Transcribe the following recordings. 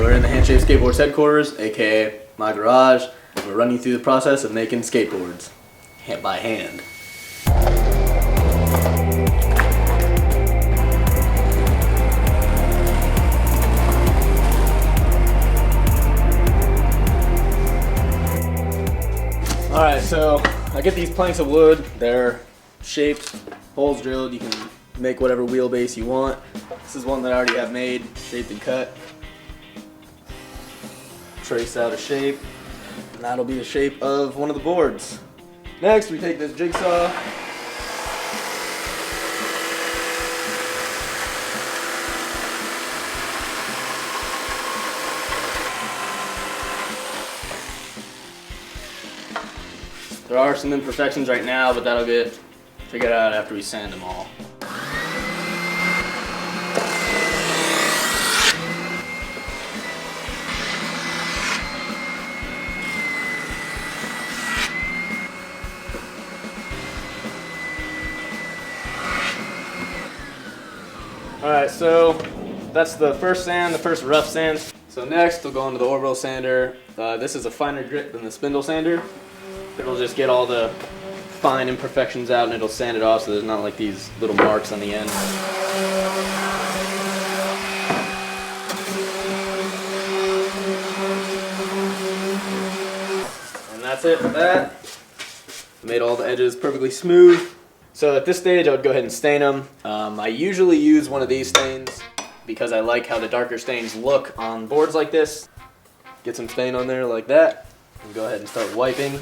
we're in the Handshaped Skateboards headquarters, aka my garage. We're running through the process of making skateboards by hand. Alright, so I get these planks of wood. They're shaped, holes drilled. You can make whatever wheelbase you want. This is one that I already have made, shaped and cut. Trace out a shape, and that'll be the shape of one of the boards. Next, we take this jigsaw. There are some imperfections right now, but that'll get figured out after we sand them all. Alright, so that's the first sand, the first rough sand. So next we'll go into the orbital sander. This is a finer grit than the spindle sander. It'll just get all the fine imperfections out and it'll sand it off so there's not like these little marks on the end. And that's it for that. Made all the edges perfectly smooth. So at this stage I would go ahead and stain them. I usually use one of these stains because I like how the darker stains look on boards like this. Get some stain on there like that and go ahead and start wiping.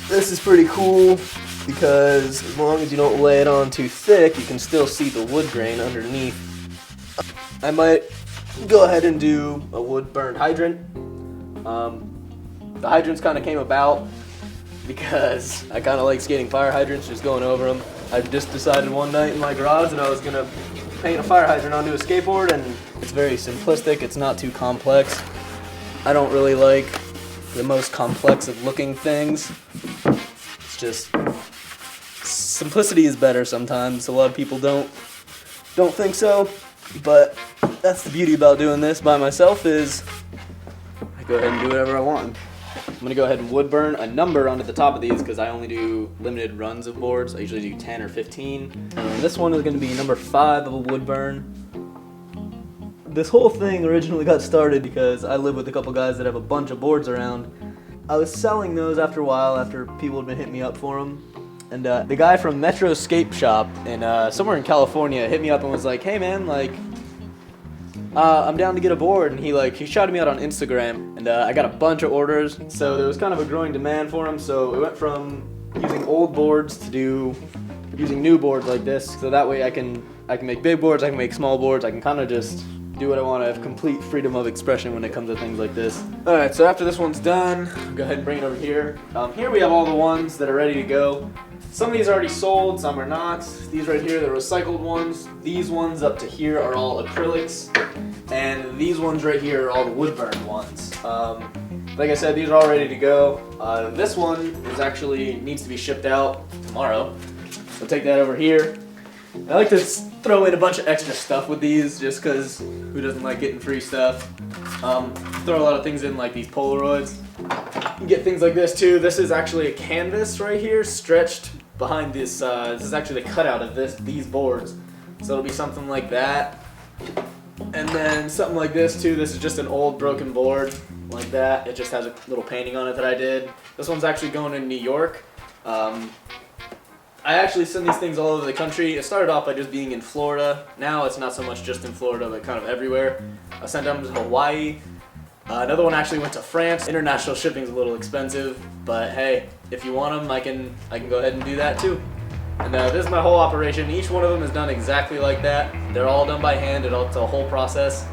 This is pretty cool because as long as you don't lay it on too thick, you can still see the wood grain underneath. I might go ahead and do a wood burned hydrant. The hydrants kind of came about because I kind of like skating fire hydrants, just going over them. I just decided one night in my garage that I was going to paint a fire hydrant onto a skateboard, and it's very simplistic, it's not too complex. I don't really like the most complex of looking things. It's just, simplicity is better sometimes. A lot of people don't think so, but that's the beauty about doing this by myself is I go ahead and do whatever I want. I'm going to go ahead and wood burn a number onto the top of these because I only do limited runs of boards. I usually do 10 or 15. This one is going to be number 5 of a wood burn. This whole thing originally got started because I live with a couple guys that have a bunch of boards around. I was selling those after a while, after people had been hitting me up for them. And the guy from Metro Skate Shop in somewhere in California hit me up and was like, hey man, like, I'm down to get a board, and he shouted me out on Instagram, and I got a bunch of orders, so there was kind of a growing demand for them, so it went from using old boards to using new boards like this, so that way I can make big boards, I can make small boards, I can kind of just do what I want. I have complete freedom of expression when it comes to things like this. Alright, so after this one's done, I'll go ahead and bring it over here. Here we have all the ones that are ready to go. Some of these are already sold, some are not. These right here, they're recycled ones. These ones up to here are all acrylics. And these ones right here are all the wood burned ones. Like I said, these are all ready to go. This one is needs to be shipped out tomorrow. So take that over here. I like to throw in a bunch of extra stuff with these just because who doesn't like getting free stuff. Throw a lot of things in like these Polaroids. You can get things like this too. This is actually a canvas right here stretched behind this. This is actually the cutout of these boards. So it'll be something like that. And then something like this too. This is just an old broken board like that. It just has a little painting on it that I did. This one's actually going in New York. I actually send these things all over the country. It started off by just being in Florida. Now it's not so much just in Florida, but kind of everywhere. I sent them to Hawaii. Another one actually went to France. International shipping's a little expensive, but hey, if you want them, I can go ahead and do that too. And this is my whole operation. Each one of them is done exactly like that. They're all done by hand. It's a whole process.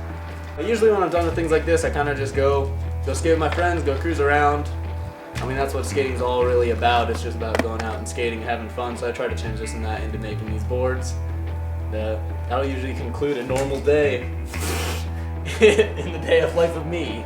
But usually when I'm done with things like this, I kind of just go skate with my friends, go cruise around. I mean, that's what skating's all really about. It's just about going out and skating and having fun. So I try to transition that into making these boards. That'll usually conclude a normal day in the day of life of me.